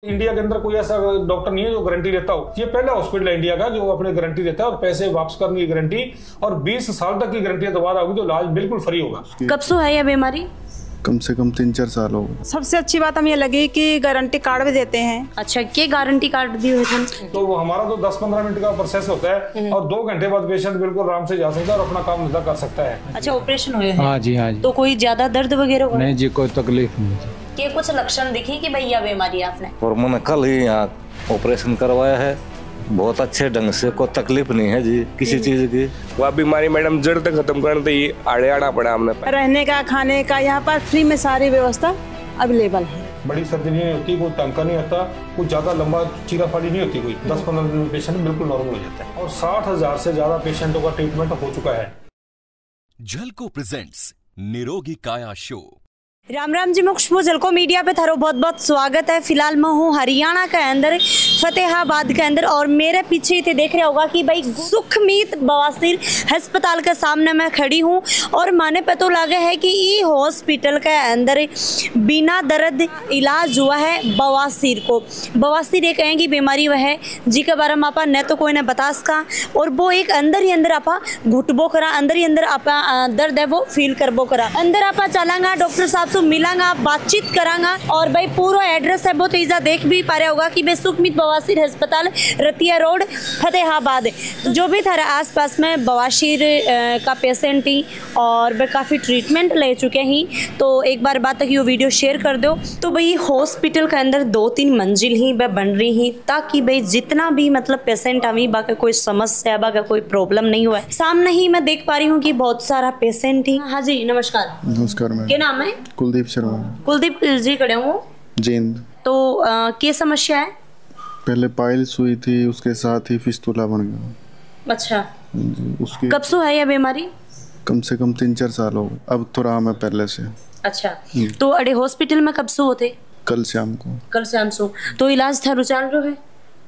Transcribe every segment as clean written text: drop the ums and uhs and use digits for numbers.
India के अंदर कोई ऐसा डॉक्टर नहीं है जो गारंटी देता हो। ये पहला हॉस्पिटल है इंडिया का जो अपने गारंटी देता है और पैसे वापस करने की गारंटी और 20 साल तक की गारंटी दोबारा होगी तो इलाज बिल्कुल फ्री होगा। कब से है यह बीमारी? कम से कम 3-4 साल हो गए। सबसे अच्छी बात हमें ये लगी कि गारंटी कार्ड भी देते हैं। अच्छा, क्या गारंटी कार्ड दी हुई थे? तो हमारा तो 10-15 मिनट का प्रोसेस होता है और 2 घंटे बाद पेशेंट बिल्कुल आराम से जा सकता है और अपना काम धंधा कर सकता है। अच्छा, ऑपरेशन हुए हैं? हाँ जी, हाँ जी। तो कोई ज्यादा दर्द वगैरह नहीं जी, कोई तकलीफ नहीं। के कुछ लक्षण दिखे कि भाई यह बीमारी आपने? और मैंने कल ही यहाँ ऑपरेशन करवाया है, बहुत अच्छे ढंग से, कोई तकलीफ नहीं है जी किसी चीज की। वह बीमारी मैडम जड़ तक खत्म करने तो ये आड़े आना पड़ा हमने। रहने का, खाने का, यहाँ पर फ्री में सारी व्यवस्था अवेलेबल है। बड़ी सर्जरी नहीं होती, कोई टंका नहीं होता, कोई ज्यादा लंबा चीराफाड़ी नहीं होती, कोई 10-15 दिन में पेशेंट बिल्कुल नॉर्मल हो जाता है और 60,000 से ज्यादा पेशेंटों का ट्रीटमेंट हो चुका है। झलको प्रेजेंट्स निरोगी काया शो। राम राम जी, मैं खुशबू झलको मीडिया पे थारो बहुत बहुत स्वागत है। फिलहाल मैं हूँ हरियाणा के अंदर, फतेहाबाद के अंदर और मेरे पीछे थे देख रहे होगा कि भाई सुखमीत बवासीर अस्पताल के सामने मैं खड़ी हूँ और माने पता लगा है कि ये हॉस्पिटल के अंदर बिना दर्द इलाज हुआ है बवासीर को। बवासीर एक ऐसी बीमारी वह है जी के बारे में आपा न तो कोई ने बता सका और वो एक अंदर ही अंदर आपा घुटबो करा, अंदर ही अंदर आपा दर्द है वो फील करबो करा। अंदर आपा चलांगा, डॉक्टर साहब मिलांगा, बातचीत करांगा और भाई पूरा एड्रेस है वो तो ईजा देख भी पा रहा होगा कि भाई सुखमीत बवासीर अस्पताल, रतिया रोड, फतेहाबाद। जो भी था आसपास में बवासीर का पेशेंट ही और भाई काफ़ी ट्रीटमेंट ले चुके ही। तो एक बार बात तक ये वीडियो शेयर कर दो। तो भाई हॉस्पिटल के अंदर 2-3 मंजिल ही वह बन रही ही ताकि भाई जितना भी मतलब पेशेंट अभी बाकी कोई समस्या बाकी कोई प्रॉब्लम नहीं हुआ। सामने ही मैं देख पा रही हूँ कि बहुत सारा पेशेंट ही। हाँ जी, नमस्कार। नमस्कार मैम। क्या नाम है? कुलदीप शर्मा। कुलदीप जी खड़े हूँ। जींद। तो क्या समस्या है? पहले पाइल्स हुई थी, उसके साथ ही फिस्तुला बन गया। अच्छा, उसके कब से है यह बीमारी? कम से कम 3-4 साल हो गए। अब थोड़ा हमें पहले से। अच्छा, तो अरे हॉस्पिटल में कब से होते? कल शाम को। कल शाम से। तो इलाज था रुचाल रहे?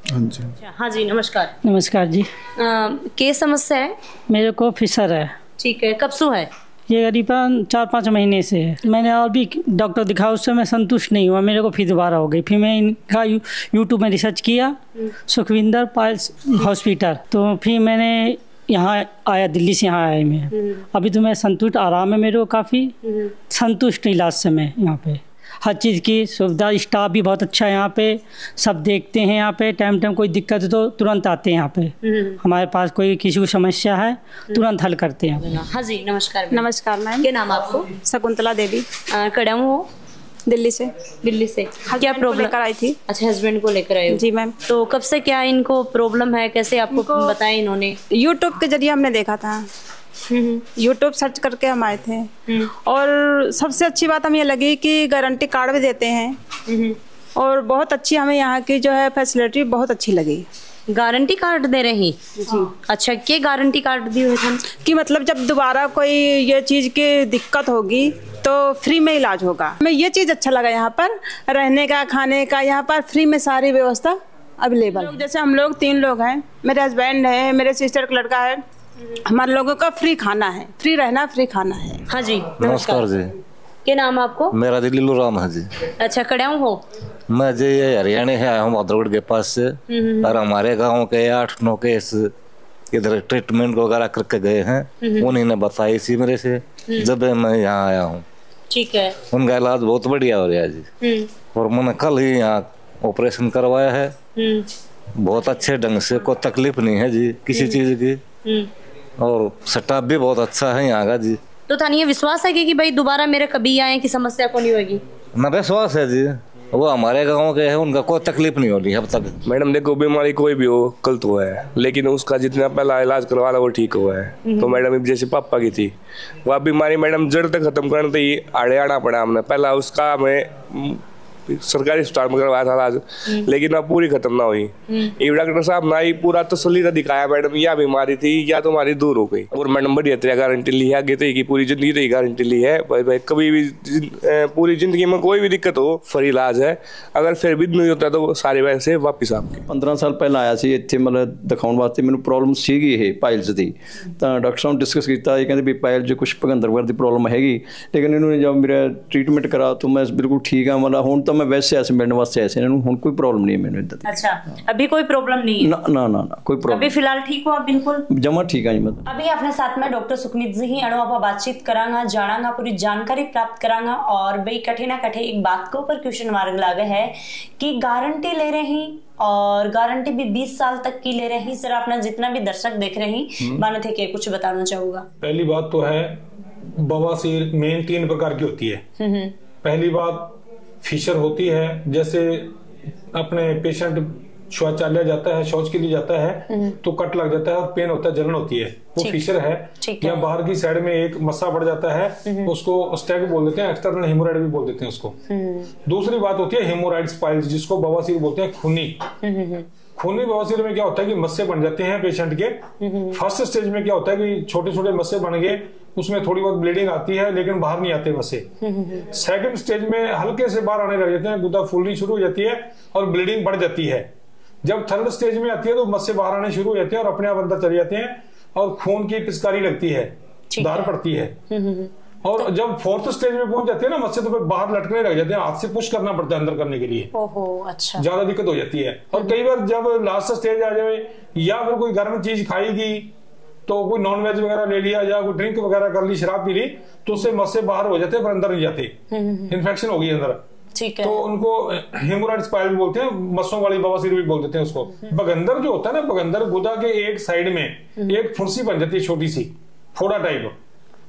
हाँ जी। हाँ जी, नमस्कार। नमस्कार जी। क्या समस्या है? मेरे को फिशर है। ठीक है, कब से है? ये करीबन 4-5 महीने से है। मैंने और भी डॉक्टर दिखाया, उससे मैं संतुष्ट नहीं हुआ, मेरे को फिर दोबारा हो गई। फिर मैं इनका यूट्यूब में रिसर्च किया, सुखविंदर पाइल्स हॉस्पिटल। तो फिर मैंने यहाँ आया, दिल्ली से यहाँ आया मैं। अभी तो मैं संतुष्ट, आराम है मेरे को, काफ़ी संतुष्ट इलाज से मैं यहाँ पे। हर चीज़ की सुविधा, स्टाफ भी बहुत अच्छा है यहाँ पे, सब देखते हैं यहाँ पे। टाइम कोई दिक्कत है तो तुरंत आते हैं यहाँ पे। हमारे पास कोई किसी को समस्या है तुरंत हल करते हैं। हाँ जी, नमस्कार। नमस्कार मैम। क्या नाम आपको? शकुंतला देवी। कड़म हो? दिल्ली से। दिल्ली से। क्या प्रॉब्लम लेकर आई थी? अच्छा, हस्बैंड को लेकर आए? जी मैम। तो कब से क्या इनको प्रॉब्लम है, कैसे आपको बताया इन्होंने? यूट्यूब के जरिए हमने देखा था, यूट्यूब सर्च करके हम आए थे और सबसे अच्छी बात हमें ये लगी कि गारंटी कार्ड भी देते हैं और बहुत अच्छी हमें यहाँ की जो है फैसिलिटी बहुत अच्छी लगी। गारंटी कार्ड दे रहे हैं जी? अच्छा, क्या गारंटी कार्ड दी हुई थे? कि मतलब जब दोबारा कोई ये चीज़ की दिक्कत होगी तो फ्री में इलाज होगा। हमें ये चीज़ अच्छा लगा, यहाँ पर रहने का, खाने का, यहाँ पर फ्री में सारी व्यवस्था अवेलेबल। जैसे हम लोग 3 लोग हैं, मेरे हस्बैंड है, मेरे सिस्टर का लड़का है, हमारे लोगों का फ्री खाना है, फ्री रहना, फ्री खाना है। हाँ जी, नमस्कार जी। क्या नाम है आपको? मेरा दिलीलू राम है जी। अच्छा, कड़ाऊ हो? मैं जी ये हरियाणा से आया हूँ, भाद्रगढ़ के पास से। और हमारे गांव के 8-9 केस इधर ट्रीटमेंट वगैरह करके गए हैं, उन्हीं ने बताई थी मेरे से जब मैं यहाँ आया हूँ। ठीक है। उनका इलाज बहुत बढ़िया हो रहा है जी। और मैंने कल ही यहाँ ऑपरेशन करवाया है, बहुत अच्छे ढंग से, कोई तकलीफ नहीं है जी किसी चीज की और स्टाफ भी बहुत अच्छा है यहाँ का जी। तो थानी ये विश्वास है कि भाई दोबारा मेरे कभी आए कि समस्या को नहीं होगी? ना विश्वास है जी, वो हमारे गांव के हैं, उनका कोई तकलीफ नहीं हो रही अब तक। मैडम देखो, बीमारी कोई भी हो, कल तो है, लेकिन उसका जितना पहला इलाज करवा वो ठीक हुआ है। तो मैडम जैसे पापा की थी, वह बीमारी मैडम जड़ तक खत्म करने तो ये आड़े आना पड़ा हमने। पहला उसका हमें सरकारी अस्पताल में करवाया था इलाज, लेकिन अब पूरी खत्म ना हुई। ये डॉक्टर साहब ना ही पूरा तसल्ली का दिखाया मैडम यह बीमारी थी या तुम्हारी दूर हो गई। और मैडम बढ़िया तरह गारंटी ली है, आगे तो की पूरी जिंदगी तो गारंटी ली है भाई कभी भी पूरी जिंदगी में कोई भी दिक्कत हो फ्री इलाज है। अगर फिर भी नहीं होता तो सारे पैसे वापिस आपके। 15 साल पहले आया ਸੀ ਇੱਥੇ मतलब ਦਿਖਾਉਣ ਵਾਸਤੇ। ਮੈਨੂੰ ਪ੍ਰੋਬਲਮ ਸੀਗੀ ਇਹ ਪਾਇਲਸ ਦੀ, ਤਾਂ ਡਾਕਟਰ ਸਾਹਿਬ ਨੇ ਡਿਸਕਸ ਕੀਤਾ, ਇਹ ਕਹਿੰਦੇ ਵੀ ਪਾਇਲ 'ਚ ਕੁਝ ਭਗੰਦਰਵਰ ਦੀ ਪ੍ਰੋਬਲਮ ਹੈਗੀ, ਲੇਕਿਨ ਇਹਨੂੰ जब मेरा ट्रीटमेंट करा तो मैं बिल्कुल ठीक हाँ। मतलब हूँ तो मैं वैसे ऐसे मिलने वास्ते ऐसे इन्होंने हुण कोई प्रॉब्लम नहीं है मैंने इधर। अच्छा, अभी कोई प्रॉब्लम नहीं है? ना ना ना ना कोई प्रॉब्लम। अभी फिलहाल ठीक हो आप? बिल्कुल जमा ठीक है जी। मतलब अभी अपने साथ में डॉक्टर सुखमीत जी ही अणु आप बातचीत करांगा, जानांगा, पूरी जानकारी प्राप्त करांगा। और भाई कठे ना कठे एक बात के ऊपर क्वेश्चन मार्क लागे है कि गारंटी ले रहे हैं और गारंटी भी 20 साल तक की ले रहे हैं। सर अपना जितना भी दर्शक देख रहे हैं बाने थे के कुछ बताना चाहूंगा। पहली बात तो है बवासीर मेन 3 प्रकार की होती है। पहली बात फिशर होती है, जैसे अपने पेशेंट शौचालय जाता है, शौच के लिए जाता है तो कट लग जाता है और पेन होता है, जलन होती है, वो फिशर है। या बाहर की साइड में एक मस्सा पड़ जाता है, उसको स्टैग बोल देते हैं, एक्सटर्नल हेमोराइड भी बोल देते हैं उसको। दूसरी बात होती है हेमोराइड्स पाइल्स, जिसको बवासीर बोलते हैं, खूनी। खूनी बवासीर में क्या होता है कि मस्से बन जाते हैं पेशेंट के। फर्स्ट स्टेज में क्या होता है कि छोटे छोटे मस्से बन गए, उसमें थोड़ी बहुत ब्लीडिंग आती है लेकिन बाहर नहीं आते मस्से। सेकंड स्टेज में हल्के से बाहर आने लग जाते हैं, गुदा फूलनी शुरू हो जाती है और ब्लीडिंग बढ़ जाती है। जब थर्ड स्टेज में आती है तो मस्से बाहर आने शुरू हो जाते हैं और अपने आप अंदर चले जाते हैं और खून की पिचकारी लगती है, धार पड़ती है। और जब फोर्थ स्टेज में पहुंच जाती है ना मस्से, तो फिर बाहर लटकने लग जाते हैं, हाथ से पुश करना पड़ता है अंदर करने के लिए। ओहो, अच्छा। ज्यादा दिक्कत हो जाती है। और कई बार जब लास्ट स्टेज आ जाए या फिर कोई गर्म चीज खाएगी, तो कोई नॉन वेज वगैरह ले लिया या कोई ड्रिंक वगैरह कर ली, शराब पी ली, तो उससे मस्से बाहर हो जाते हैं पर अंदर नहीं जाते, इन्फेक्शन हो गई अंदर। ठीक है। तो उनको हेमोराइड स्पाइरल बोलते हैं, मस्सों वाली बवासीर भी बोल देते हैं उसको। बगंदर जो होता है ना, बगंदर गुदा के एक साइड में एक फुंसी बन जाती है, छोटी सी फोड़ा टाइप,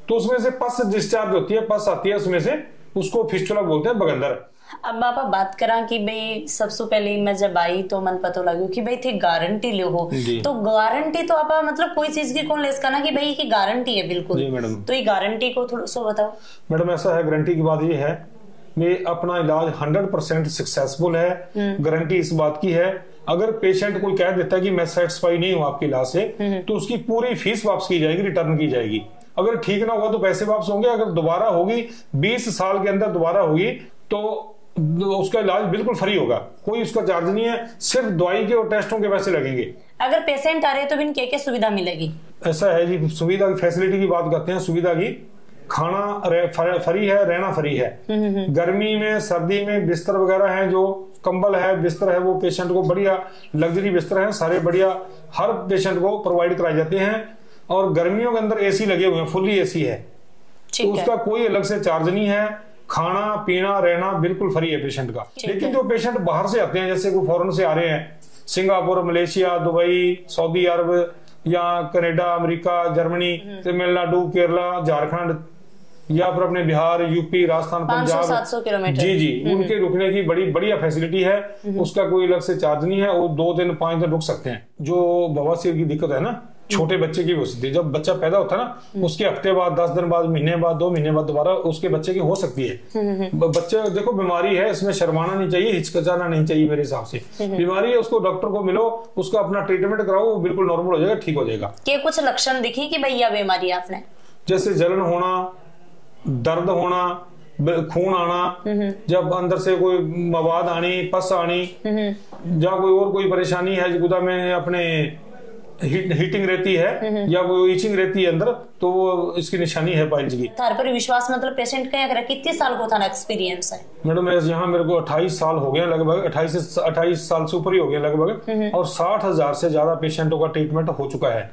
तो उसमें से पस डिस्चार्ज होती है, पस आती है उसमें से, उसको फिस्टुला बोलते हैं बगंदर। अब आप बात करा कि भाई सबसे पहले मैं जब आई तो मन पता लगे कि भाई थे गारंटी लो हो, तो गारंटी तो आप मतलब कोई चीज की कौन लेस करना कि भाई की गारंटी है बिल्कुल। जी मैडम। तो ये गारंटी को थोड़ा सा बताओ। मैडम ऐसा है, गारंटी की बात ये है कि अपना इलाज 100% सक्सेसफुल है। गारंटी इस बात की है, अगर पेशेंट कोई कह देता है कि मैं सेटिस्फाई नहीं हूं आपके इलाज से, तो उसकी पूरी फीस वापस की जाएगी, रिटर्न की जाएगी। अगर ठीक ना हुआ तो पैसे वापस होंगे। अगर दोबारा होगी 20 साल के अंदर दोबारा होगी तो उसका इलाज बिल्कुल फ्री होगा, कोई उसका चार्ज नहीं है, सिर्फ दवाई के और टेस्टों के पैसे लगेंगे। अगर पेशेंट आ रहे तो भी क्या सुविधा मिलेगी? ऐसा है जी, सुविधा की फैसिलिटी की बात करते हैं। सुविधा की, खाना फ्री है, रहना फ्री है। गर्मी में सर्दी में बिस्तर वगैरह है, जो कंबल है बिस्तर है, वो पेशेंट को बढ़िया लग्जरी बिस्तर है, सारे बढ़िया हर पेशेंट को प्रोवाइड कराए जाते हैं। और गर्मियों के अंदर एसी लगे हुए हैं, फुल्ली एसी है, तो उसका कोई अलग से चार्ज नहीं है। खाना पीना रहना बिल्कुल फ्री है पेशेंट का। लेकिन जो पेशेंट बाहर से आते हैं, जैसे कोई फॉरेन से आ रहे हैं, सिंगापुर, मलेशिया, दुबई, सऊदी अरब या Canada, America, Germany, Tamil Nadu, Kerala, Jharkhand या फिर अपने बिहार, यूपी, राजस्थान, पंजाब, 500-700 किलोमीटर, जी उनके रुकने की बड़ी बढ़िया फैसिलिटी है। उसका कोई अलग से चार्ज नहीं है, वो 2 दिन 5 दिन रुक सकते हैं। जो बवासीर की दिक्कत है ना, छोटे बच्चे की हो सकती है। जब बच्चा पैदा होता है ना, उसके हफ्ते बाद, 10 दिन बाद, महीने बाद, 2 महीने बाद दोबारा उसके बच्चे की हो सकती है। बच्चे देखो बीमारी है, इसमें शर्माना नहीं चाहिए, हिचकिचाना नहीं चाहिए मेरे हिसाब से। बीमारी है, उसको डॉक्टर को मिलो, उसका अपना ट्रीटमेंट कराओ, वो बिल्कुल नॉर्मल हो जाएगा, ठीक हो जाएगा। क्या कुछ लक्षण दिखे कि भैया बीमारी आपने? जैसे जलन होना, दर्द होना, खून आना, जब अंदर से कोई मवाद आनी, पस आनी, या कोई परेशानी है गुदा में अपने हीटिंग रहती है या कोई ईचिंग रहती है अंदर, तो वो इसकी निशानी है पाइल्स की। तार पर विश्वास मतलब पेशेंट का कितने साल को था एक्सपीरियंस है? मैडम यहाँ मेरे को 28 साल हो गए लगभग, 28 साल से ऊपर ही हो गए लगभग, और 60,000 से ज्यादा पेशेंटों का ट्रीटमेंट हो चुका है।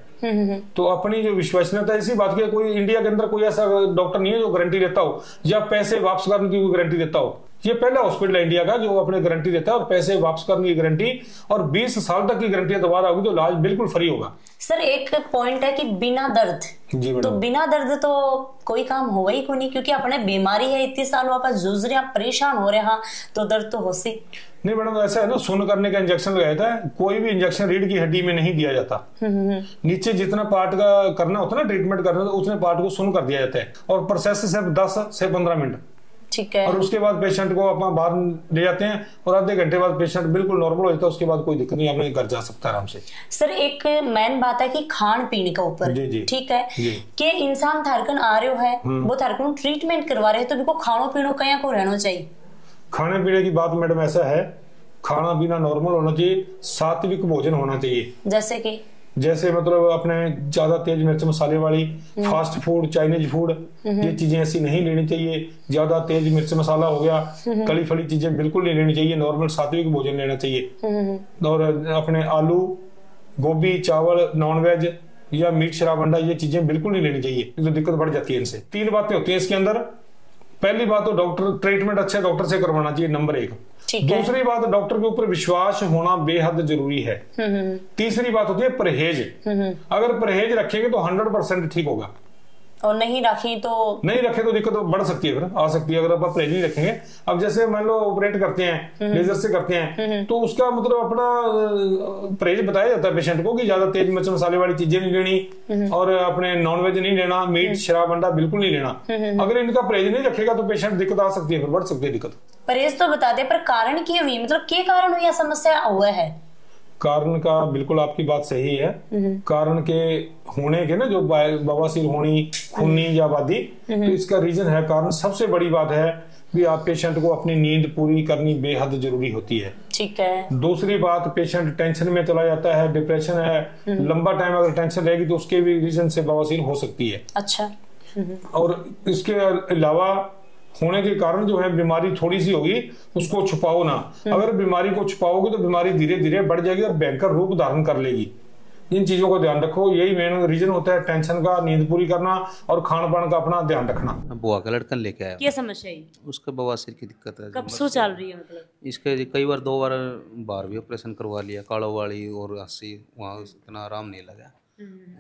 तो अपनी जो विश्वसनीयता इसी बात की, कोई इंडिया के अंदर कोई ऐसा डॉक्टर नहीं है जो गारंटी देता हो या पैसे वापस करने की गारंटी देता हो। ये पहला हॉस्पिटल है इंडिया का जो अपने गारंटी देता है और पैसे वापस करने की गारंटी, और 20 साल तक की गारंटी दोबारा होगी तो इलाज बिल्कुल फ्री होगा। सर एक पॉइंट है कि बिना दर्द, तो बिना दर्द तो कोई काम होगा ही नहीं, क्योंकि अपने बीमारी है, इतने साल वापस जूझ रहे हैं, परेशान हो रहे हैं, तो दर्द तो हो सी नहीं। मैडम ऐसा है ना, सुन करने का इंजेक्शन लगाया था, कोई भी इंजेक्शन रीढ़ की हड्डी में नहीं दिया जाता। नीचे जितना पार्ट का करना होता है ना, ट्रीटमेंट करना, तो उतने पार्ट को सुन कर दिया जाता है, और प्रोसेस सिर्फ 10 से 15 मिनट। ठीक है। और उसके बाद पेशेंट को अपना बाहर ले जाते हैं और आधे घंटे बाद पेशेंट बिल्कुल नॉर्मल हो जाता है, उसके बाद कोई दिक्कत नहीं, अपने घर जा सकता है आराम से। सर एक मेन बात है कि खान पीने का ऊपर, ठीक है, कि इंसान थारकन आ रहे हो है, वो थारकन ट्रीटमेंट करवा रहे हैं, तो बिल्कुल खानो पीनो कहीं को रहना चाहिए। खाने पीने की बात मैडम ऐसा है, खाना पीना नॉर्मल होना चाहिए, सात्विक भोजन होना चाहिए। जैसे मतलब अपने ज्यादा तेज मिर्च मसाले वाली फास्ट फूड, चाइनीज फूड, ये चीजें ऐसी नहीं लेनी चाहिए। ज्यादा तेज मिर्च मसाला हो गया, कली फली चीजें बिल्कुल नहीं लेनी चाहिए। नॉर्मल सात्विक भोजन लेना चाहिए। और अपने आलू, गोभी, चावल, नॉनवेज या मीट, शराब, अंडा, ये चीजें बिल्कुल नहीं लेनी चाहिए, तो दिक्कत बढ़ जाती है इनसे। 3 बातें होती है इसके अंदर। पहली बात तो डॉक्टर, ट्रीटमेंट अच्छे डॉक्टर से करवाना चाहिए, नंबर 1। दूसरी बात, डॉक्टर के ऊपर विश्वास होना बेहद जरूरी है। तीसरी बात होती है परहेज। अगर परहेज रखेंगे तो 100% ठीक होगा, और नहीं रखे तो दिक्कत बढ़ सकती है, फिर आ सकती है अगर आप परहेज नहीं रखेंगे। अब जैसे मान लो ऑपरेट करते हैं, लेजर से करते हैं, तो उसका मतलब अपना परहेज बताया जाता है पेशेंट को कि ज्यादा तेज मिर्च मसाले वाली चीजें नहीं लेनी, और अपने नॉनवेज नहीं लेना, मीट, शराब, अंडा बिल्कुल नहीं लेना। अगर इनका परहेज नहीं रखेगा तो पेशेंट दिक्कत आ सकती है, फिर बढ़ सकती है दिक्कत। परहेज तो बता दे, पर कारण क्यों हुई, मतलब क्या कारण हुई समस्या हुआ है? कारण का बिल्कुल आपकी बात सही है। कारण के होने के ना, जो बवासीर होनी, खूनी या आबादी, तो इसका रीजन है, कारण सबसे बड़ी बात है कि आप पेशेंट को अपनी नींद पूरी करनी बेहद जरूरी होती है। ठीक है। दूसरी बात, पेशेंट टेंशन में चला जाता है, डिप्रेशन है, लंबा टाइम अगर टेंशन रहेगी तो उसके भी रीजन से बवासीर हो सकती है। अच्छा। और इसके अलावा होने के कारण जो है, बीमारी थोड़ी सी होगी, उसको छुपाओ ना। अगर बीमारी को छुपाओगे तो बीमारी धीरे धीरे बढ़ जाएगी और भयंकर रूप धारण कर लेगी। इन चीजों का ध्यान रखो, यही मेन रीजन होता है, टेंशन का, नींद पूरी करना और खान पान का अपना ध्यान रखना। बुआ का लड़कन लेके आया, क्या समस्या है? उसका बवासीर की दिक्कत है। कब से चल रही है? मतलब इसके कई बार 2 बार भी ऑपरेशन करवा लिया, काड़ो वाली और हंसी, वहाँ इतना आराम नहीं लगा।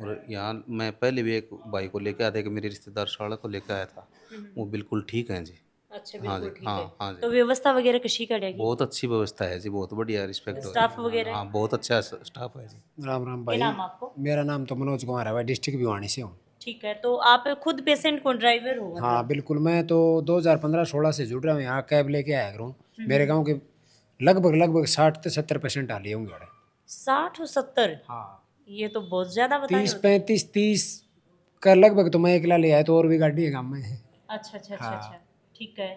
और यहाँ मैं पहले भी एक भाई को लेके आया था, कि मेरे रिश्तेदार शाला को लेके आया था, वो बिल्कुल ठीक है जी। अच्छा, हाँ जी, हाँ जी। तो व्यवस्था वगैरह कशी करेगी? बहुत अच्छी व्यवस्था है जी, बहुत बढ़िया, रिस्पेक्ट। स्टाफ वगैरह? हाँ, बहुत अच्छा स्टाफ है जी। राम राम भाई। नाम आपको? मेरा नाम तो मनोज कुमार है, डिस्ट्रिक्ट भिवानी से हूँ। ठीक है। तो आप खुद पेशेंट को ड्राइवर हो? हाँ बिल्कुल, मैं तो 2015-16 से जुड़ रहा हूँ, यहाँ कैब लेके आया करूँ। मेरे गाँव के लगभग 60 से 70 पेशेंट आ लिए होंगे। 60 और 70? हाँ, ये तो बहुत ज्यादा बताया। 30 का लगभग तो मैं अकेला ले आया, तो और भी गाड़ी है गाँव में। अच्छा, ठीक है।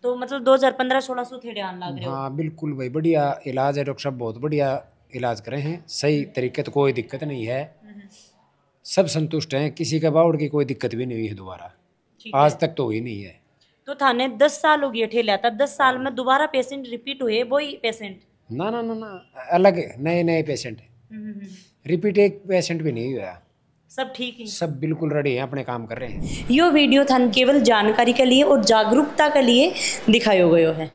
तो मतलब 2015-16 से थे ध्यान लग रहे हो? हाँ बिल्कुल भाई, बढ़िया इलाज है, डॉक्टर साहब बहुत बढ़िया इलाज करे हैं, सही तरीके, तो कोई दिक्कत नहीं है, सब संतुष्ट हैं, किसी का बाउड की कोई दिक्कत भी नहीं हुई है दोबारा, आज तक तो हुई नहीं है। तो थाने 10 साल हो गए ठेला था, 10 साल में दोबारा पेशेंट रिपीट हुए? वही पेशेंट? ना, अलग नए पेशेंट, रिपीट एक पेशेंट भी नहीं हुआ, सब ठीक है, सब बिल्कुल रेडी हैं, अपने काम कर रहे हैं। यो वीडियो था केवल जानकारी के लिए और जागरूकता के लिए दिखाया गया है।